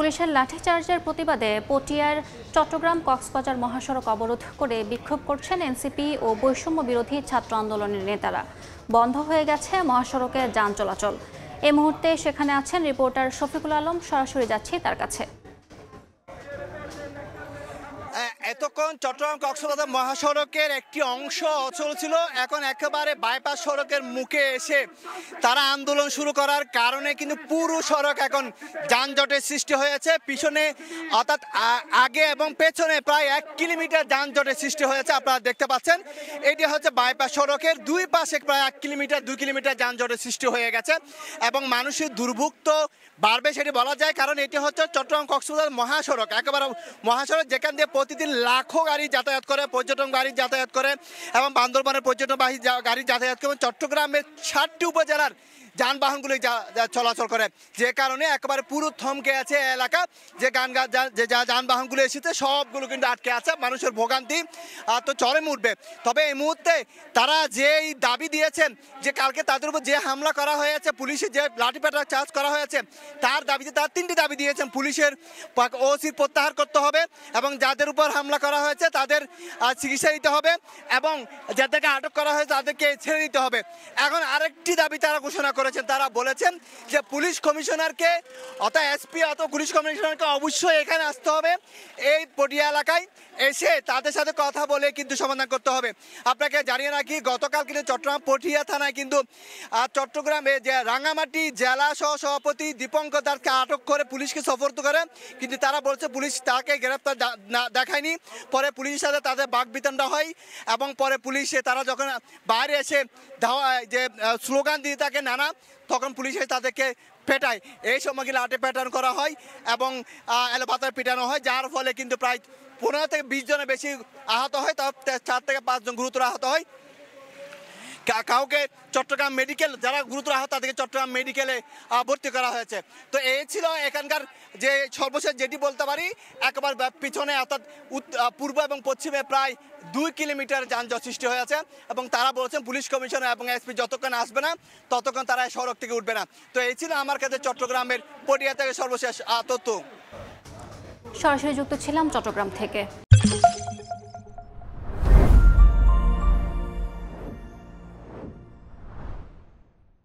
পুলিশের লাঠিচার্জের প্রতিবাদে পটিয়ার চট্টগ্রাম কক্সবাজার মহাসড়ক অবরোধ করে বিক্ষোভ করছেন এনসিপি ও বৈষম্য বিরোধী ছাত্র আন্দোলনের নেতারা। বন্ধ হয়ে গেছে মহাসড়কে যান চলাচল। এই মুহূর্তে সেখানে আছেন রিপোর্টার শফিকুল আলম, সরাসরি যাচ্ছি তার কাছে। এতক্ষণ চট্টগ্রাম কক্সবাজার মহাসড়কের একটি অংশ অচল ছিল, এখন একেবারে বাইপাস সড়কের মুখে এসে তারা আন্দোলন শুরু করার কারণে কিন্তু পুরো সড়ক এখন যানজটের সৃষ্টি হয়েছে। পিছনে অর্থাৎ আগে এবং পেছনে প্রায় 1 কিলোমিটার যানজটের সৃষ্টি হয়েছে। আপনারা দেখতে পাচ্ছেন এটি হচ্ছে বাইপাস সড়কের দুই পাশে প্রায় 2 কিলোমিটার যানজটের সৃষ্টি হয়ে গেছে এবং মানুষের দুর্ভোগ তো বাড়বে সেটি বলা যায়, কারণ এটি হচ্ছে চট্টগ্রাম কক্সবাজার মহাসড়ক, একেবারে মহাসড়ক যেখান দিয়ে প্রতিদিন লাখো গাড়ি যাতায়াত করে, পর্যটন গাড়ি যাতায়াত করে এবং বান্দরবানের পর্যটনবাহী গাড়ি যাতায়াত করে, এবং চট্টগ্রামের 60টি উপজেলার যানবাহনগুলি চলাচল করে, যে কারণে একেবারে পুরো থমকে আছে এলাকা। যে যানবাহনগুলো এসেছে সবগুলো কিন্তু আটকে আছে, মানুষের ভোগান্তি তো চরমে উঠবে। তবে এই মুহূর্তে তারা যেই দাবি দিয়েছেন যে কালকে তাদের উপর যে হামলা করা হয়েছে, পুলিশের যে লাঠিপেটা চার্জ করা হয়েছে, তার দাবিতে তার 3টি দাবি দিয়েছেন। পুলিশের ওসি প্রত্যাহার করতে হবে এবং যাদের উপর হামলা করা হয়েছে তাদের চিকিৎসা দিতে হবে এবং যাদেরকে আটক করা হয়েছে তাদেরকে ছেড়ে দিতে হবে। এখন আরেকটি দাবি তারা ঘোষণা করেছেন, তারা বলেছেন যে পুলিশ কমিশনারকে অর্থাৎ এসপি অথবা পুলিশ কমিশনারকে অবশ্যই এখানে আসতে হবে, এই পটিয়া এলাকায় এসে তাদের সাথে কথা বলে কিন্তু সমাধান করতে হবে। আপনাকে জানিয়ে রাখি, গতকাল কিন্তু চট্টগ্রাম পটিয়া থানায় কিন্তু চট্টগ্রামে যে রাঙামাটি জেলা সভাপতি দীপঙ্কর দাসকে আটক করে পুলিশকে সোপর্দ করে, কিন্তু তারা বলছে পুলিশ তাকে গ্রেপ্তার দেখায়নি। পরে পুলিশের সাথে তাদের বাকবিতণ্ডা হয় এবং পরে পুলিশে তারা যখন বাইরে এসে যে স্লোগান দিয়ে থাকে নানা, তখন পুলিশ তাদেরকে পেটায়। এই সময় কিন্তু লাঠি পেটানো করা হয় এবং এলোপাতায় পিটানো হয়, যার ফলে কিন্তু প্রায় 15 থেকে 20 জনের বেশি আহত হয়, তার 4 থেকে 5 জন গুরুতর আহত হয়। কাউকে চট্টগ্রাম মেডিকেল, যারা গুরুতর আহত তাদেরকে চট্টগ্রাম মেডিকেলে ভর্তি করা হয়েছে। তো এই ছিল এখানকার যে সর্বশেষ যেটি বলতে পারি, একবার পিছনে অর্থাৎ পূর্ব এবং পশ্চিমে প্রায় 2 কিলোমিটার যানজট সৃষ্টি হয়েছে এবং তারা বলছেন পুলিশ কমিশনার এবং এসপি যতক্ষণ আসবে না ততক্ষণ তারা সড়ক থেকে উঠবে না। তো এই ছিল আমার কাছে চট্টগ্রামের পটিয়া থেকে সর্বশেষ তথ্য। সরাসরি যুক্ত ছিলাম চট্টগ্রাম থেকে।